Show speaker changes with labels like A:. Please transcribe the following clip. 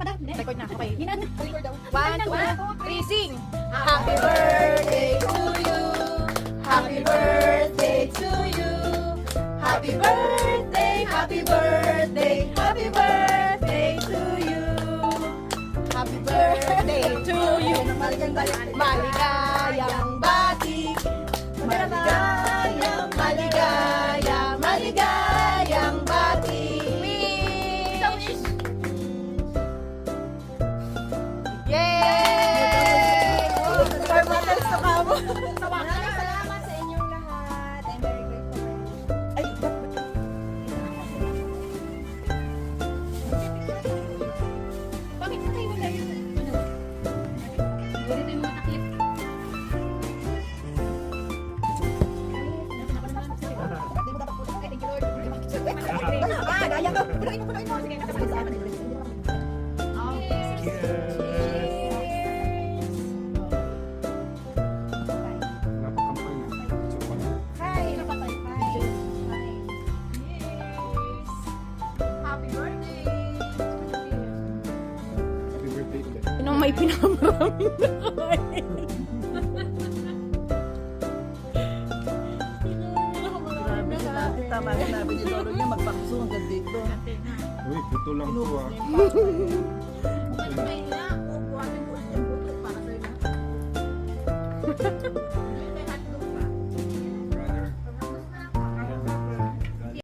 A: Record na. Okay.
B: Record daw.
A: 1, 2, 3, sing!
B: Happy birthday to you. Happy birthday to you. Happy birthday, happy birthday, happy birthday to you. Happy birthday to you. Maligayang bati. Maligayang, maligayang, maligayang bati.
A: Yay!
B: Maraming salamat sa inyong lahat. I'm very grateful.
A: Ay, bakit na tayo wala yun? Ano? Ganito yung mga takip.
B: Gaya ka. Punuin mo. Sige, nakasama sa akin. Hi. Happy birthday.
A: Anong may pinamaraming na kain?
B: Tama na namin ni Lolo niya magpakso hanggang dito.
C: Uy, puto lang to ah.